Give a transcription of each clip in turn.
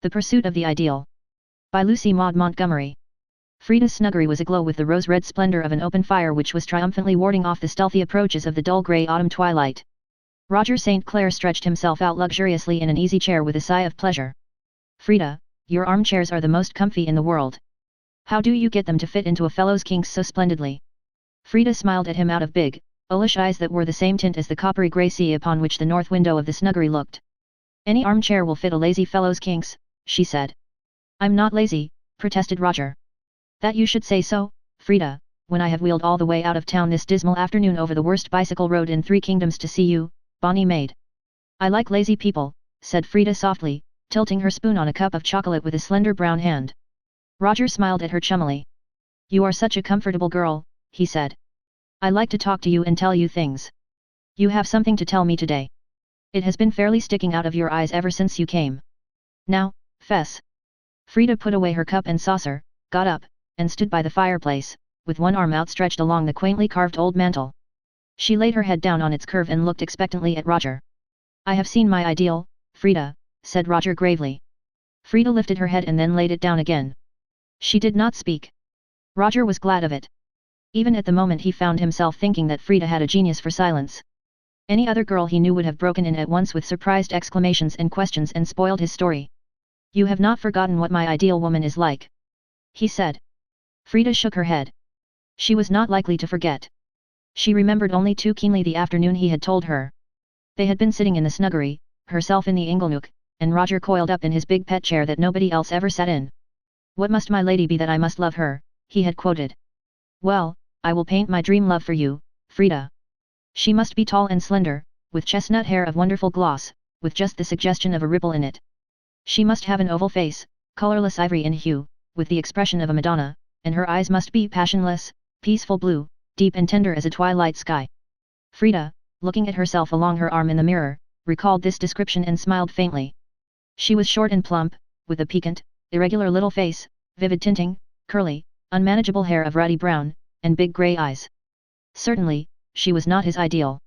The Pursuit of the Ideal. By Lucy Maud Montgomery. Frida's snuggery was aglow with the rose-red splendor of an open fire which was triumphantly warding off the stealthy approaches of the dull grey autumn twilight. Roger St. Clair stretched himself out luxuriously in an easy chair with a sigh of pleasure. "Frida, your armchairs are the most comfy in the world. How do you get them to fit into a fellow's kinks so splendidly?" Frida smiled at him out of big, owlish eyes that were the same tint as the coppery grey sea upon which the north window of the snuggery looked. "Any armchair will fit a lazy fellow's kinks," she said. "I'm not lazy," protested Roger. "That you should say so, Frida, when I have wheeled all the way out of town this dismal afternoon over the worst bicycle road in 3 kingdoms to see you, bonny maid." "I like lazy people," said Frida softly, tilting her spoon on a cup of chocolate with a slender brown hand. Roger smiled at her chummily. "You are such a comfortable girl," he said. "I like to talk to you and tell you things. You have something to tell me today. It has been fairly sticking out of your eyes ever since you came. Now, fess." Frida put away her cup and saucer, got up, and stood by the fireplace, with one arm outstretched along the quaintly carved old mantel. She laid her head down on its curve and looked expectantly at Roger. "I have seen my ideal, Frida," said Roger gravely. Frida lifted her head and then laid it down again. She did not speak. Roger was glad of it. Even at the moment he found himself thinking that Frida had a genius for silence. Any other girl he knew would have broken in at once with surprised exclamations and questions and spoiled his story. "You have not forgotten what my ideal woman is like?" he said. Frida shook her head. She was not likely to forget. She remembered only too keenly the afternoon he had told her. They had been sitting in the snuggery, herself in the inglenook, and Roger coiled up in his big pet chair that nobody else ever sat in. "What must my lady be that I must love her?" he had quoted. "Well, I will paint my dream love for you, Frida. She must be tall and slender, with chestnut hair of wonderful gloss, with just the suggestion of a ripple in it. She must have an oval face, colorless ivory in hue, with the expression of a Madonna, and her eyes must be passionless, peaceful blue, deep and tender as a twilight sky." Frida, looking at herself along her arm in the mirror, recalled this description and smiled faintly. She was short and plump, with a piquant, irregular little face, vivid tinting, curly, unmanageable hair of ruddy brown, and big grey eyes. Certainly, she was not his ideal.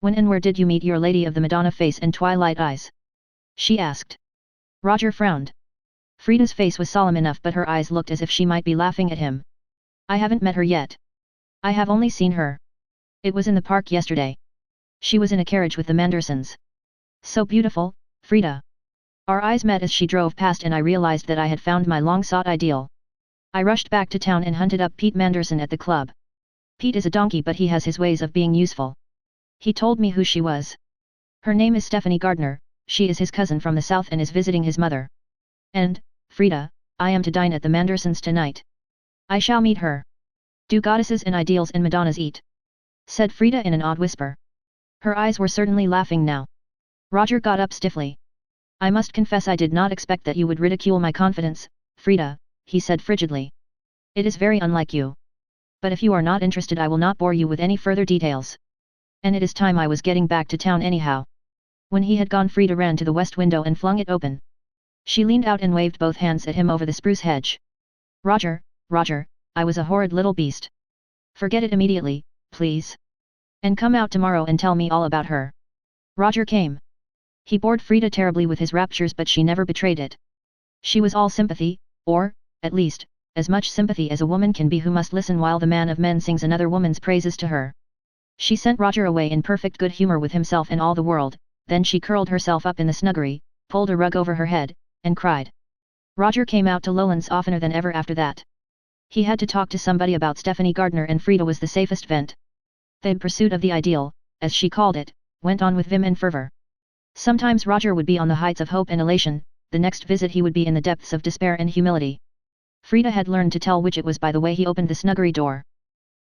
"When and where did you meet your lady of the Madonna face and twilight eyes?" she asked. Roger frowned. Frida's face was solemn enough but her eyes looked as if she might be laughing at him. "I haven't met her yet. I have only seen her. It was in the park yesterday. She was in a carriage with the Mandersons. So beautiful, Frida. Our eyes met as she drove past and I realized that I had found my long-sought ideal. I rushed back to town and hunted up Pete Manderson at the club. Pete is a donkey but he has his ways of being useful. He told me who she was. Her name is Stephanie Gardner, she is his cousin from the south and is visiting his mother. And, Frida, I am to dine at the Mandersons tonight. I shall meet her. Do goddesses and ideals and Madonnas eat?" said Frida in an odd whisper. Her eyes were certainly laughing now. Roger got up stiffly. "I must confess I did not expect that you would ridicule my confidence, Frida," he said frigidly. "It is very unlike you. But if you are not interested I will not bore you with any further details. And it is time I was getting back to town anyhow." When he had gone Frida ran to the west window and flung it open. She leaned out and waved both hands at him over the spruce hedge. "Roger, Roger, I was a horrid little beast. Forget it immediately, please. And come out tomorrow and tell me all about her." Roger came. He bored Frida terribly with his raptures but she never betrayed it. She was all sympathy, or, at least, as much sympathy as a woman can be who must listen while the man of men sings another woman's praises to her. She sent Roger away in perfect good humor with himself and all the world, then she curled herself up in the snuggery, pulled a rug over her head, and cried. Roger came out to Lowlands oftener than ever after that. He had to talk to somebody about Stephanie Gardner and Frida was the safest vent. The pursuit of the ideal, as she called it, went on with vim and fervor. Sometimes Roger would be on the heights of hope and elation, the next visit he would be in the depths of despair and humility. Frida had learned to tell which it was by the way he opened the snuggery door.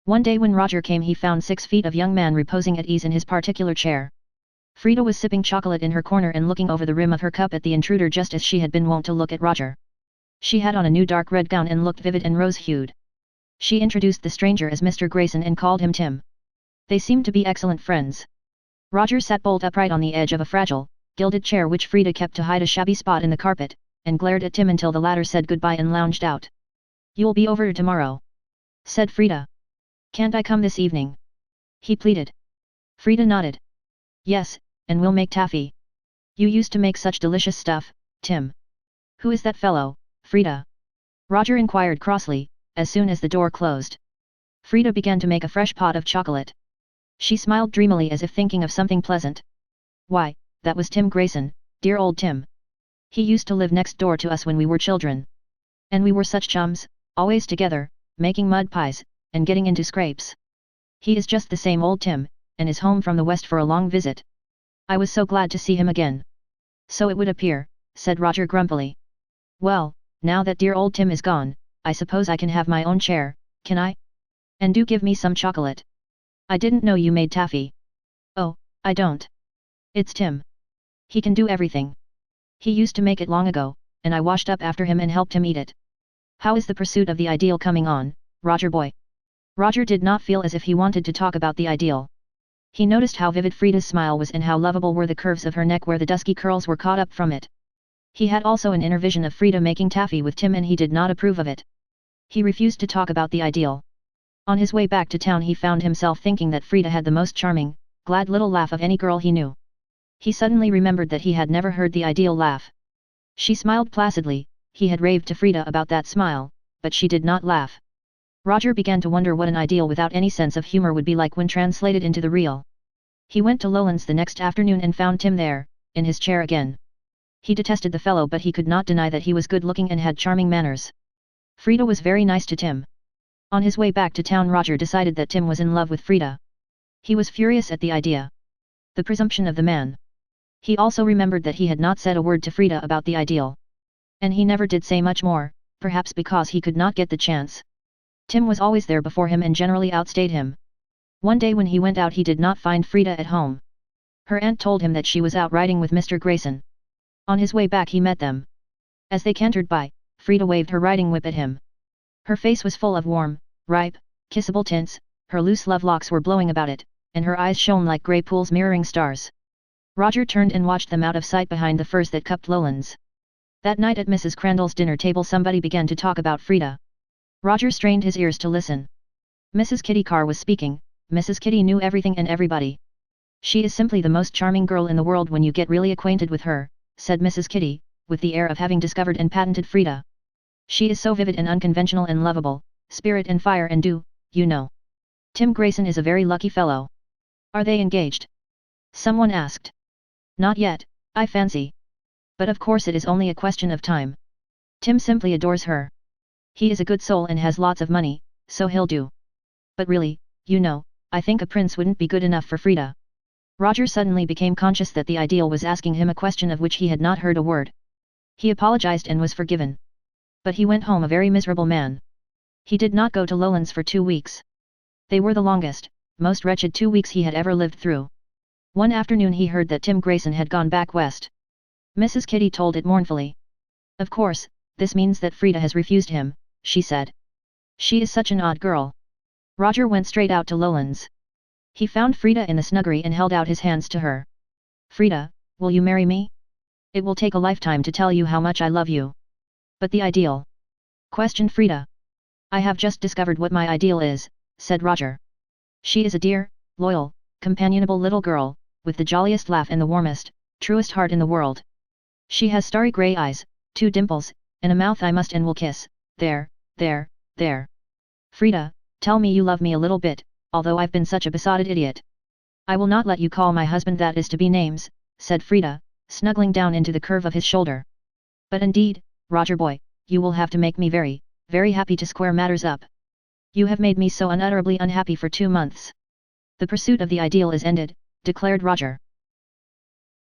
One day when Roger came he found 6 feet of young man reposing at ease in his particular chair. Frida was sipping chocolate in her corner and looking over the rim of her cup at the intruder just as she had been wont to look at Roger. She had on a new dark red gown and looked vivid and rose-hued. She introduced the stranger as Mr. Grayson and called him Tim. They seemed to be excellent friends. Roger sat bolt upright on the edge of a fragile, gilded chair which Frida kept to hide a shabby spot in the carpet, and glared at Tim until the latter said goodbye and lounged out. "You'll be over tomorrow?" said Frida. "Can't I come this evening?" he pleaded. Frida nodded. "Yes, and we'll make taffy. You used to make such delicious stuff, Tim." Who is that fellow, Frida? Roger inquired crossly, as soon as the door closed. Frida began to make a fresh pot of chocolate. She smiled dreamily as if thinking of something pleasant. Why, that was Tim Grayson, dear old Tim. He used to live next door to us when we were children. And we were such chums, always together, making mud pies, and getting into scrapes. He is just the same old Tim, and is home from the west for a long visit. I was so glad to see him again. So it would appear, said Roger grumpily. Well, now that dear old Tim is gone, I suppose I can have my own chair, can I? And do give me some chocolate. I didn't know you made taffy. Oh, I don't. It's Tim. He can do everything. He used to make it long ago, and I washed up after him and helped him eat it. How is the pursuit of the ideal coming on, Roger boy? Roger did not feel as if he wanted to talk about the ideal. He noticed how vivid Frida's smile was and how lovable were the curves of her neck where the dusky curls were caught up from it. He had also an inner vision of Frida making taffy with Tim and he did not approve of it. He refused to talk about the ideal. On his way back to town he found himself thinking that Frida had the most charming, glad little laugh of any girl he knew. He suddenly remembered that he had never heard the ideal laugh. She smiled placidly, he had raved to Frida about that smile, but she did not laugh. Roger began to wonder what an ideal without any sense of humor would be like when translated into the real. He went to Lowlands the next afternoon and found Tim there, in his chair again. He detested the fellow but he could not deny that he was good-looking and had charming manners. Frida was very nice to Tim. On his way back to town Roger decided that Tim was in love with Frida. He was furious at the idea. The presumption of the man. He also remembered that he had not said a word to Frida about the ideal. And he never did say much more, perhaps because he could not get the chance. Tim was always there before him and generally outstayed him. One day when he went out he did not find Frida at home. Her aunt told him that she was out riding with Mr. Grayson. On his way back he met them. As they cantered by, Frida waved her riding whip at him. Her face was full of warm, ripe, kissable tints, her loose love locks were blowing about it, and her eyes shone like grey pools mirroring stars. Roger turned and watched them out of sight behind the firs that cupped Lowlands. That night at Mrs. Crandall's dinner table somebody began to talk about Frida. Roger strained his ears to listen. Mrs. Kitty Carr was speaking. Mrs. Kitty knew everything and everybody. She is simply the most charming girl in the world when you get really acquainted with her, said Mrs. Kitty, with the air of having discovered and patented Frida. She is so vivid and unconventional and lovable, spirit and fire and do, you know. Tim Grayson is a very lucky fellow. Are they engaged? Someone asked. Not yet, I fancy. But of course it is only a question of time. Tim simply adores her. He is a good soul and has lots of money, so he'll do. But really, you know, I think a prince wouldn't be good enough for Frida. Roger suddenly became conscious that the ideal was asking him a question of which he had not heard a word. He apologized and was forgiven. But he went home a very miserable man. He did not go to Lowlands for 2 weeks. They were the longest, most wretched 2 weeks he had ever lived through. One afternoon he heard that Tim Grayson had gone back west. Mrs. Kitty told it mournfully. Of course, this means that Frida has refused him, she said. She is such an odd girl. Roger went straight out to Lowlands. He found Frida in the snuggery and held out his hands to her. Frida, will you marry me? It will take a lifetime to tell you how much I love you. But the ideal? Questioned Frida. I have just discovered what my ideal is, said Roger. She is a dear, loyal, companionable little girl, with the jolliest laugh and the warmest, truest heart in the world. She has starry grey eyes, 2 dimples, and a mouth I must and will kiss, there, there, there. Frida, tell me you love me a little bit, although I've been such a besotted idiot. I will not let you call my husband that is to be names, said Frida, snuggling down into the curve of his shoulder. But indeed, Roger boy, you will have to make me very, very happy to square matters up. You have made me so unutterably unhappy for 2 months. The pursuit of the ideal is ended, declared Roger.